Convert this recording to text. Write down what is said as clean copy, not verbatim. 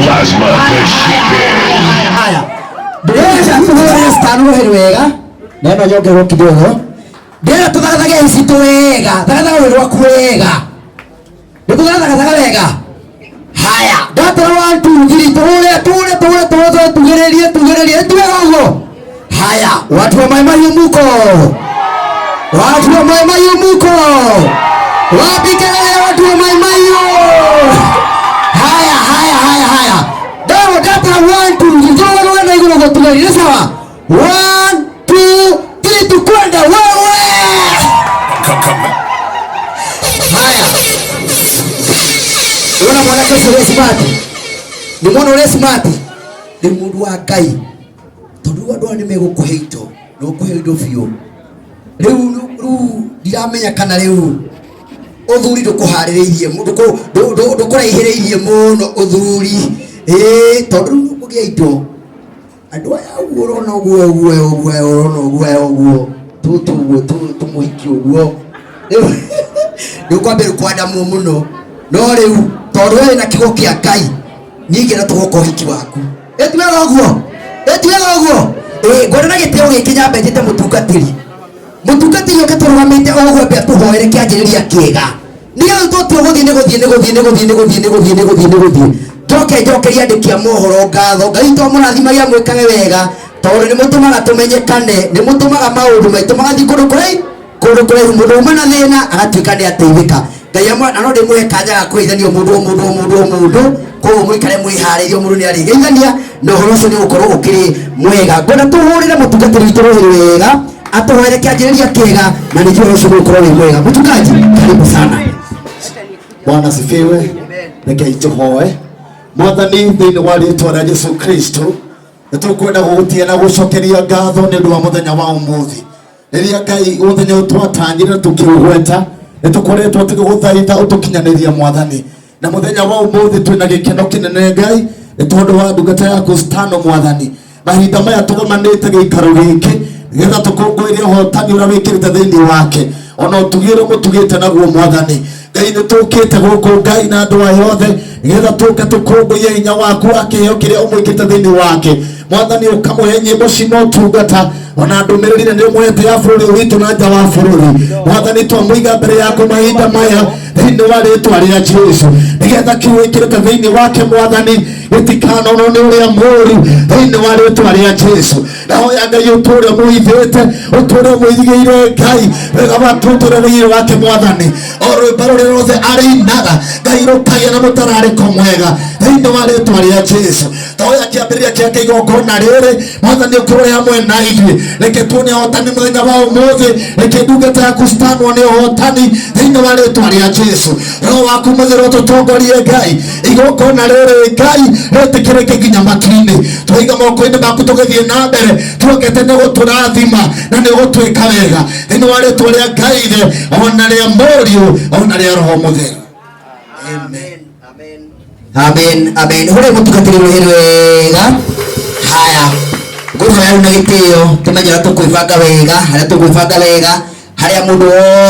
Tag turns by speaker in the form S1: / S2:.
S1: Lazima tushike.
S2: Haya. Bila kuhusu stanu wega. Neno nyongerwo kidogo. Bila tuthagathage icitu wega. Thagathage wĩra waku wega. Nĩkũthagathagaga wega. Haya. Ndatara 1 2 3 tugĩrĩrie twega ũguo. Haya. Watu wa Mai muko. Watu wa Mai muko. Wapi kelele watu wa Mai? Haya. Dawa data 1 2 njoo wewe na igoro gotugarile sawa. 1 2 3 tukwenda wewe. Haya. Ona mwana kesho smart. Ni mwana ule smart. Ni mundu wa Ngai. Tondu andu ani megukuheito. No kuheito biu. Riu ndiramenya kana riu uthuri ndukuhaririirie ndukuraihiriirie muno uthuri tondu kugia indo andu aya urona uguo tumuhiki uguo ndukwambira kwanda muno no riu tondu we na kigo kia Ngai ninge na tugoka hiki waku etiwega uguo ngorera gitio giki nyambe njite mutungatiri ukaturũgamĩte ũguo mbia tũhoere kĩanjĩrĩria kĩega nĩgetha tũtue gũthiĩ njokeria andĩki a mohoro ngatho Ngai to mũrathimagia mwĩkage wega tondũ nĩ mũtũmaga tũmenyekane nĩ mũtũmaga maũndũ maitũ magathiĩ kũndũ kũraihu mũndũ uma na thĩna agatuĩka nĩ ateithĩka Ngai amwe na no ndĩmũhe kanya ga kũgeithanio mũndũ koguo mũikare mwĩharĩirio mũndũ nĩ arĩgeithania na ũhoro ũcio nĩ ũgũkorwo ũkĩrĩ mwega ngwenda tũhũrĩre mũtungatĩri witũ rũhĩ wega atuhoere kĩanjĩrĩria kĩega na nĩ njũĩ ũcio ũgũkorwo wĩ mwega mũtungaji karibu sana.
S3: Bwana asifiwe. Rekei tũhoe. Mwathani thĩinĩ wa rĩĩtwa rĩa Jesũ Kristo nĩtũkwenda gũgũtia na gũcokeria ngatho nĩ ũndũ wa mũthenya wa ũmũthĩ rĩrĩa Ngai mũthenya ũyũ twatanyire tũkĩũgweta nĩtũkoretwo tũgĩgũthaitha ũtũkinyanĩria Mwathani na mũthenya wa ũmũthĩ twĩna gĩkeno kĩnene Ngai nĩ tondũ wa ndungata yaku Stano Mwathani mahinda maya tũgomanĩte gĩikaro gĩkĩ nĩgetha tũkũngũĩre ũhotani ũrĩa wĩkĩrĩte thĩinĩ wake ona ũtugĩre mũtugĩte naguo Mwathani Ngai nĩtũkĩte gũkũ Ngai na andũ aya othe nĩgetha tũke tũkũngũiye hinya waku wa kĩheo kĩrĩa ũmwĩkĩte thĩinĩ wake Mwathani ũkamũhe nyĩmbo cina ũtungata ona ndũmĩrĩri na nĩũmũhete ya bũrũri witũ na nja wa bũrũri Mwathani twamũiga mbere yaku mahinda maya thĩinĩ wa rĩĩtwa rĩa Jesũ nĩgetha kiugo wĩkĩrĩte thĩinĩ wake Mwathani gĩtikanonwo nĩ ũrĩa mũũru thĩinĩ wa rĩĩtwa rĩa Jesũ nahoya Ngai ũtũũre mũhithĩte ũtũũre mũhithigĩire Ngai wega waku ũtũũre wake Mwathani o rwĩmbo rũrĩa ruothe arĩinaga Ngai rũkagĩa na mũtararĩko mwega thĩinĩ wa rĩĩtwa rĩa Jesũ nahoya kĩambĩrĩria kĩa igongona rĩrĩ Mwathani ũkorwo hamwe na ithuĩ reke tuone ũhotani mũthenya wa ũmũthĩ reke ndungata yaku Stanwo nĩ ũhotani thĩinĩ wa rĩĩtwa rĩa Jesũ roho waku mũtheru ũtũtongorie Ngai igongona rĩrĩ Ngai rĩtĩkĩrĩke nginya matu-inĩ twaiga moko-inĩ maku tũgĩthiĩ na mbere tuokete nĩ gũtũrathima na nĩ gũtwĩka wega thĩinĩ wa rĩĩtwa rĩa Ngai ithe ona rĩa Mũriũ ona rĩa Roho Mũtheru
S2: amen hore mũtungatĩri rũhĩ wega haya ngũhoya rĩu na gĩtĩo tũmenyera tũkwĩbanga wega harĩa mũndũ